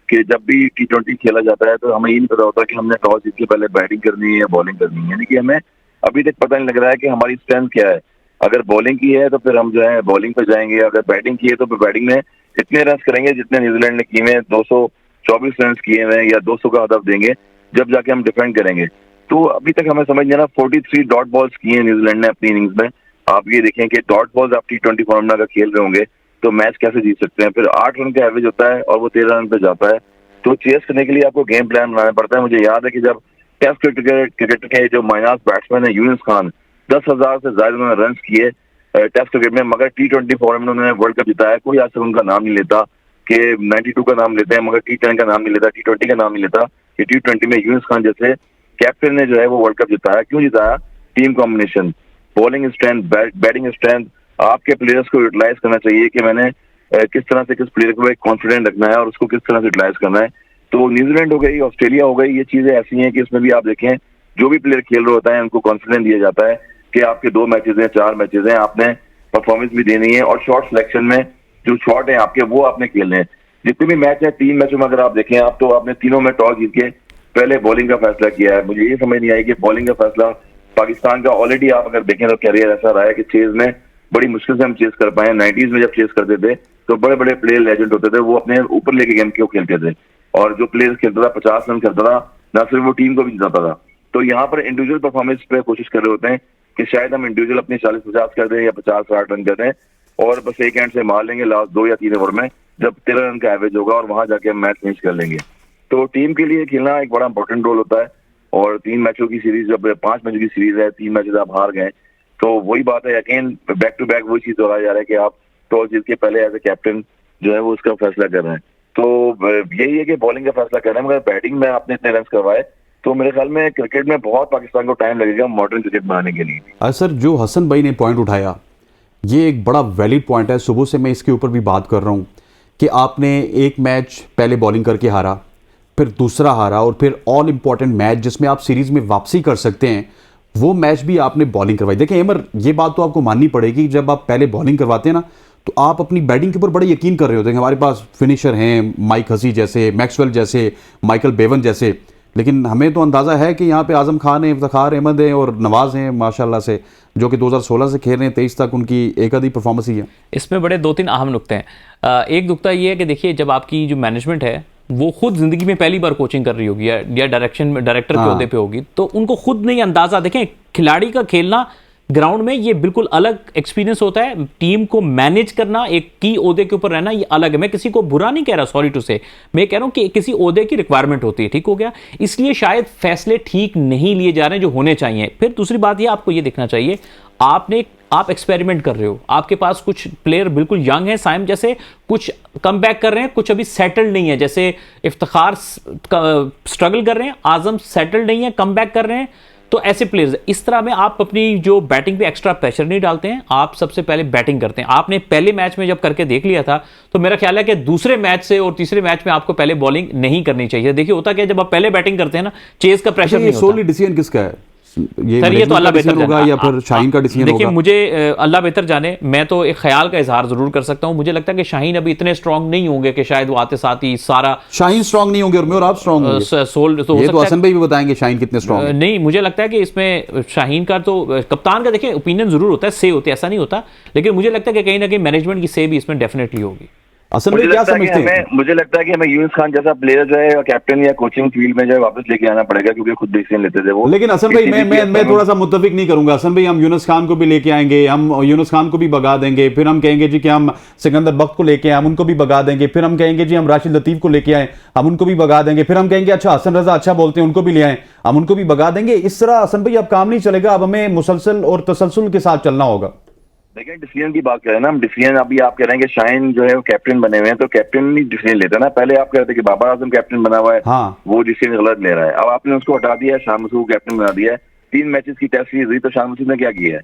कि जब भी T20 खेला जाता है तो हमें ये नहीं पता होता कि हमने टॉस जीत के पहले बैटिंग करनी है या बॉलिंग करनी है। यानी कि हमें अभी तक पता नहीं लग रहा है कि हमारी स्ट्रेंथ क्या है। अगर बॉलिंग की है तो फिर हम जो है बॉलिंग पर जाएंगे, अगर बैटिंग की है तो फिर बैटिंग में इतने रन करेंगे जितने न्यूजीलैंड ने किए हैं, 224 रन किए हुए हैं या 200 का हदफ देंगे, जब जाके हम डिफेंड करेंगे। तो अभी तक हमें समझ नहीं आ रहा, 43 डॉट बॉल्स किए हैं न्यूजीलैंड ने अपनी इनिंग्स में। आप ये देखें कि डॉट बॉल्स आप T20 फॉर्मूला का खेल रहे होंगे तो मैच कैसे जीत सकते हैं? फिर 8 रन का एवरेज होता है और वो 13 रन पे जाता है। तो चेस करने के लिए आपको गेम प्लान बनाना पड़ता है। मुझे याद है कि जब टेस्ट क्रिकेट के जो माइनास बैट्समैन है यूनुस खान, 10,000 से ज्यादा उन्होंने रन किए टेस्ट क्रिकेट में, मगर T20 फॉर्मेट में उन्होंने वर्ल्ड कप जिताया। कोई आज तक उनका नाम नहीं लेता कि 92 का नाम लेते हैं मगर T10 का नाम नहीं लेता, T20 का नाम नहीं लेता। कि T20 में यूनुस खान जैसे कैप्टन ने जो है वो वर्ल्ड कप जिताया। क्यों जिताया? Team combination, bowling strength, batting strength. आपके प्लेयर्स को यूटिलाइज करना चाहिए कि मैंने किस तरह से किस प्लेयर को एक कॉन्फिडेंट रखना है और उसको किस तरह से यूटिलाइज करना है। तो न्यूजीलैंड हो गई, ऑस्ट्रेलिया हो गई, ये चीजें ऐसी हैं कि इसमें भी आप देखें जो भी प्लेयर खेल रहे होता है उनको कॉन्फिडेंस दिया जाता है कि आपके 2 मैचेस हैं, 4 मैचेस हैं, आपने परफॉर्मेंस भी देनी है और शॉट सिलेक्शन में जो शॉट है आपके वो आपने खेलने हैं। जितने भी मैच है 3 मैचों में अगर आप देखें आप, तो आपने तीनों में टॉस जीत के पहले बॉलिंग का फैसला किया है। मुझे ये समझ नहीं आई कि बॉलिंग का फैसला पाकिस्तान का ऑलरेडी आप अगर देखें तो कैरियर ऐसा रहा है कि चेज में बड़ी मुश्किल से हम चेस कर पाए। 90s में जब चेस करते थे तो बड़े बड़े प्लेयर लेजेंड होते थे, वो अपने ऊपर लेके गेम को खेलते थे और जो प्लेयर खेलता था 50 रन करता था, ना सिर्फ वो टीम को भी जिताता था। तो यहाँ पर इंडिविजुअल परफॉर्मेंस पे कोशिश कर रहे होते हैं कि शायद हम इंडिविजुअल अपने 40-50 कर दें या 50-60 रन कर दें और बस एक एंड से मार लेंगे लास्ट 2 या 3 ओवर में जब 13 रन का एवरेज होगा और वहां जाके हम मैच फिनिश कर लेंगे। तो टीम के लिए खेलना एक बड़ा इंपॉर्टेंट रोल होता है और 3 मैचों की सीरीज, जब 5 मैचों की सीरीज है, 3 मैचेस आप हार गए तो वही बात है, अगेन बैक टू बैक वही चीज दोहराया जा रहा है कि आप टॉस जीत के पहले एज ए कैप्टन जो है वो उसका फैसला कर रहे हैं। तो यही है कि बॉलिंग का फैसला कर रहे हैं, मगर बैटिंग में आपने इतने रन करवाए तो मेरे ख्याल में क्रिकेट में बहुत पाकिस्तान को टाइम लगेगा मॉडर्न क्रिकेट बनाने के लिए। सर, जो हसन भाई ने पॉइंट उठाया ये एक बड़ा वैलिड पॉइंट है। सुबह से मैं इसके ऊपर भी बात कर रहा हूँ कि आपने एक मैच पहले बॉलिंग करके हारा, फिर दूसरा हारा और फिर ऑल इंपॉर्टेंट मैच जिसमें आप सीरीज में वापसी कर सकते हैं वो मैच भी आपने बॉलिंग करवाई। देखिए अमर, ये बात तो आपको माननी पड़ेगी, जब आप पहले बॉलिंग करवाते हैं ना तो आप अपनी बैटिंग के ऊपर बड़े यकीन कर रहे होते हैं। हमारे पास फिनिशर हैं, माइक हसी जैसे, मैक्सवेल जैसे, माइकल बेवन जैसे, लेकिन हमें तो अंदाज़ा है कि यहाँ पे आजम खान हैं, इफ्तिखार अहमद हैं और नवाज हैं माशाल्लाह से, जो कि 2016 से खेल रहे हैं, 23 तक उनकी एक आधी परफॉर्मेंस ही है। इसमें बड़े 2-3 अहम नुक्ते हैं। एक नुक्ता ये है कि देखिए, जब आपकी जो मैनेजमेंट है वो खुद जिंदगी में पहली बार कोचिंग कर रही होगी या डायरेक्टर के ओहदे पे होगी, तो उनको खुद नहीं अंदाजा। देखें, खिलाड़ी का खेलना ग्राउंड में ये बिल्कुल अलग एक्सपीरियंस होता है। टीम को मैनेज करना, एक की ओहदे के ऊपर रहना, ये अलग है। मैं किसी को बुरा नहीं कह रहा, सॉरी टू से, मैं कह रहा हूं कि किसी ओहदे की रिक्वायरमेंट होती है, ठीक हो गया, इसलिए शायद फैसले ठीक नहीं लिए जा रहे हैं जो होने चाहिए। फिर दूसरी बात ये, आपको ये देखना चाहिए, आप एक्सपेरिमेंट कर रहे हो, आपके पास कुछ प्लेयर बिल्कुल यंग है, साइम जैसे, कुछ कम बैक कर रहे हैं, कुछ अभी सेटल्ड नहीं है, जैसे इफ्तिखार स्ट्रगल कर रहे हैं, आजम सेटल्ड नहीं है, कम बैक कर रहे हैं। तो ऐसे प्लेयर्स, इस तरह में आप अपनी जो बैटिंग पे एक्स्ट्रा प्रेशर नहीं डालते हैं, आप सबसे पहले बैटिंग करते हैं। आपने पहले मैच में जब करके देख लिया था, तो मेरा ख्याल है कि दूसरे मैच से और तीसरे मैच में आपको पहले बॉलिंग नहीं करनी चाहिए। देखिए होता क्या, जब आप पहले बैटिंग करते हैं ना, चेज का प्रेशर नहीं होता। सोली डिसीजन किसका है? सर ये तो अल्लाह बेहतर होगा या फिर शाहीन का डिसीजन होगा? देखिए, मुझे अल्लाह बेहतर जाने, मैं तो एक ख्याल का इजहार जरूर कर सकता हूं। मुझे लगता है कि शाहीन अभी इतने स्ट्रांग नहीं होंगे कि शायद वो आते साथ ही सारा। शाहीन स्ट्रांग नहीं होंगे और आप स्ट्रांग होंगे, सोल तो ये तो हसन भाई भी बताएंगे शाहीन कितने स्ट्रांग हैं। नहीं, मुझे लगता है कि इसमें शाहीन का तो, कप्तान का देखिए ओपिनियन जरूर होता है, से होती है, ऐसा नहीं होता, लेकिन मुझे लगता है कि कहीं ना कहीं मैनेजमेंट की से भी इसमें डेफिनेटली होगी। असल में क्या समझते हैं? मुझे लगता है कि हमें यूनुस खान जैसा प्लेयर जो है कैप्टन या कोचिंग फील्ड में जो है वापस लेके आना पड़ेगा, क्योंकि खुद डिसीजन लेते थे वो। लेकिन असल भाई मैं थोड़ा सा मुत्तफिक नहीं करूंगा। असल भाई हम यूनुस खान को भी लेके आएंगे, हम यूनुस खान को भी भगा देंगे, फिर हम कहेंगे जी कि हम सिकंदर बख्त को लेके आए, हम उनको भी भगा देंगे, फिर हम कहेंगे जी हम राशिद लतीफ को लेके आए, हम उनको भी भगा देंगे, फिर हम कहेंगे अच्छा हसन रजा अच्छा बोलते हैं, उनको भी ले आए, हम उनको भी भगा देंगे। इस तरह असल भाई अब काम नहीं चलेगा, अब हमें मुसलसल और तसलसल के साथ चलना होगा। देखिए, डिसीजन की बात करें ना, हम डिसीजन अभी आप कह रहे हैं कि शाहीन जो है वो कैप्टन बने हुए हैं, तो कैप्टन नहीं डिसीजन लेते ना। पहले आप कह रहे थे कि बाबर आजम कैप्टन बना हुआ है, हाँ, वो डिसीजन गलत ले रहा है। अब आपने उसको हटा दिया है, शाह मसूद को कैप्टन बना दिया है। 3 मैचेस की टेस्ट सीरीज हुई, तो शाह मसूद ने क्या किया है?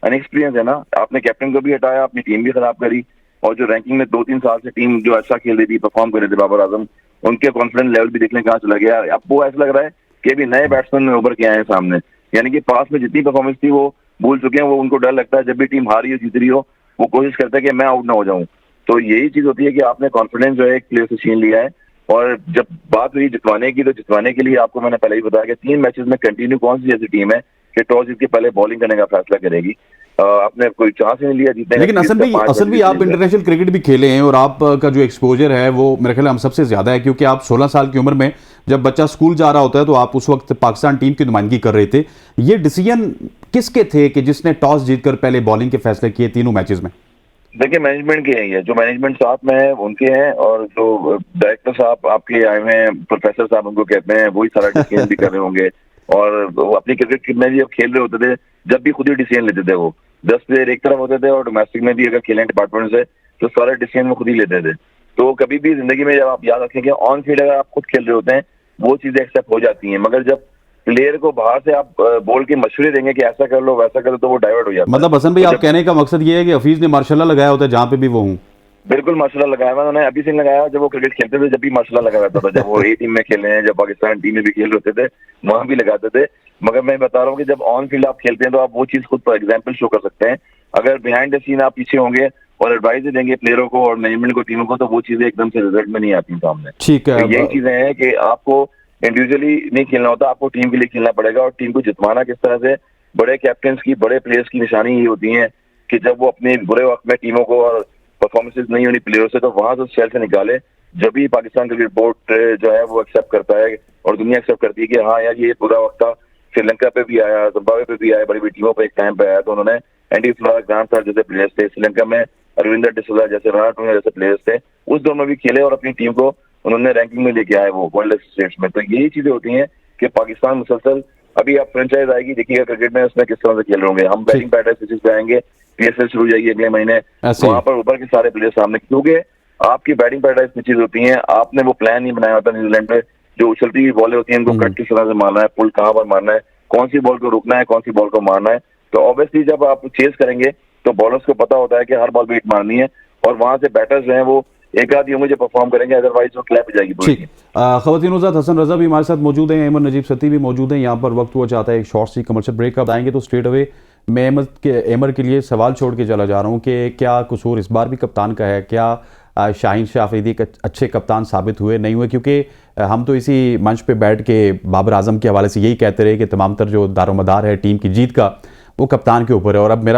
अनएक्सपीरियंस है ना। आपने कैप्टन को भी हटाया, अपनी टीम भी खराब करी, और जो रैंकिंग में 2-3 साल से टीम जो अच्छा खेल रही थी, परफॉर्म कर रहे थे बाबर आजम, उनके कॉन्फिडेंस लेवल भी देखने कहाँ चला गया। अब वो ऐसा लग रहा है कि अभी नए बैट्समैन उभर के आए हैं सामने, यानी कि पास में जितनी परफॉर्मेंस थी वो भूल चुके हैं। वो उनको डर लगता है जब भी टीम हारी हो जीत रही हो, वो कोशिश करता है कि मैं आउट ना हो जाऊं। तो यही चीज होती है कि आपने कॉन्फिडेंस जो है एक प्लेयर से छीन लिया है। और जब बात हुई जितवाने की, तो जितवाने के लिए आपको मैंने पहले ही बताया कि 3 मैचेस में कंटिन्यू कौन सी ऐसी टीम है कि टॉस जीत के पहले बॉलिंग करने का फैसला करेगी। आपने कोई चांस नहीं लिया जीतने का। लेकिन असल भी आप इंटरनेशनल क्रिकेट भी खेले हैं और आपका जो एक्सपोजर है वो मेरे ख्याल हम सबसे ज्यादा है, क्योंकि आप 16 साल की उम्र में जब बच्चा स्कूल जा रहा होता है तो आप उस वक्त पाकिस्तान टीम की नुमाइंदगी कर रहे थे। ये डिसीजन किसके थे कि जिसने टॉस जीतकर पहले बॉलिंग के फैसले किए तीनों मैचेस में? देखिए, मैनेजमेंट के ही है, जो मैनेजमेंट साथ में है उनके हैं, और जो डायरेक्टर साहब आपके आए हुए हैं, प्रोफेसर साहब उनको कहते हैं, वही सारा डिसीजन भी कर रहे होंगे। और वो अपनी क्रिकेट में जब खेल रहे होते थे, जब भी खुद ही डिसीजन लेते थे। वो 10 प्लेयर एक तरफ होते थे, और डोमेस्टिक में भी अगर खेलें डिपार्टमेंट से, तो सारे डिसीजन वो खुद ही लेते थे। तो कभी भी जिंदगी में जब आप याद रखें कि ऑन फील्ड अगर आप खुद खेल रहे होते हैं, वो चीजें एक्सेप्ट हो जाती हैं, मगर जब प्लेयर को बाहर से आप बोल के मशवरे देंगे कि ऐसा कर लो वैसा कर लो, तो वो डाइवर्ट हो जाता है। मतलब हसन भाई आप कहने का मकसद ये है कि हफीज ने मार्शाल्लाह लगाया होता है जहां पे भी वो हूं? बिल्कुल माशाल्लाह लगाया हुआ उन्होंने, अभी से लगाया जब वो क्रिकेट खेलते थे, जब भी माशाल्लाह लगा रहता था। जब वो ए टीम में खेले हैं, जब पाकिस्तान टीम में भी खेल होते थे, वहां भी लगाते थे। मगर मैं बता रहा हूँ कि जब ऑन फील्ड आप खेलते हैं तो आप वो चीज खुद पर एग्जाम्पल शो कर सकते हैं। अगर बिहाइंड द सीन आप पीछे होंगे और एडवाइस देंगे प्लेयरों को और मैनेजमेंट को, टीमों को, तो वो चीजें एकदम से रिजल्ट में नहीं आती सामने। ठीक है, तो यही चीजें हैं कि आपको इंडिविजुअली नहीं खेलना होता, आपको टीम के लिए खेलना पड़ेगा। और टीम को जितवाना किस तरह से, बड़े कैप्टन्स की, बड़े प्लेयर्स की निशानी ये होती है कि जब वो अपने बुरे वक्त में टीमों को, और परफॉर्मेंसेज नहीं होनी प्लेयरों से, तो वहां से सेल से निकाले। जब भी पाकिस्तान क्रिकेट बोर्ड जो है वो एक्सेप्ट करता है और दुनिया एक्सेप्ट करती है कि हाँ यार ये बुरा वक्त था, श्रीलंका पे भी आया, जिम्बाब्वे पे भी आया, बड़ी बड़ी टीमों पर एक टाइम पे आया, तो उन्होंने एंडी फ्लोरा, ग्रांट सर जैसे प्लेयर्स थे, श्रीलंका में अरविंदर डिसोजा जैसे, राणा टूना जैसे प्लेयर्स थे, उस दौर में भी खेले और अपनी टीम को उन्होंने रैंकिंग में लेके आए वो वर्ल्ड स्टेट्स में। तो यही चीजें होती हैं कि पाकिस्तान मुसलसल, अभी आप फ्रेंचाइज आएगी देखिएगा क्रिकेट में, उसमें किस तरह से खेल रहे होंगे। हम बैटिंग पैटर्न पे आएंगे, पीएसएल शुरू हो जाएगी अगले महीने, वहां पर ऊपर के सारे प्लेयर सामने, क्योंकि आपकी बैटिंग पैटर्न में चीज होती है, आपने वो प्लान नहीं बनाया होता। न्यूजीलैंड में जो उछलती हुई बॉलें होती हैं, उनको कट किस तरह से मारना है, पुल कहाँ पर मारना है, कौन सी बॉल को रुकना है, कौन सी बॉल को मारना है। तो ऑब्वियसली जब आप चेस करेंगे तो बॉलर्स को पता होता है कि हर बॉल पे हिट मारनी है, और वहां से बैटर्स जो हैं वो एक आध ही होंगे जो परफॉर्म करेंगे, अदरवाइज वो क्लैप जाएगी पूरी ठीक। खवातीन हज़रात, हसन रजा भी हमारे साथ मौजूद हैं, अहमद नजीब सती भी मौजूद हैं। यहाँ पर वक्त हुआ चाहता है एक शॉर्ट सी कमर्शियल ब्रेक का, बताएंगे तो स्ट्रेट अवे मैं अहमद के लिए सवाल छोड़ के चला जा रहा हूँ कि क्या कसूर इस बार भी कप्तान का है? क्या शाहीन शाह अफरीदी एक अच्छे कप्तान साबित हुए नहीं हुए? क्योंकि हम तो इसी मंच पे बैठ के बाबर आजम के हवाले से यही कहते रहे कि तमाम तर जो दारोमदार है टीम की जीत का वो कप्तान के ऊपर है। और अब मेरा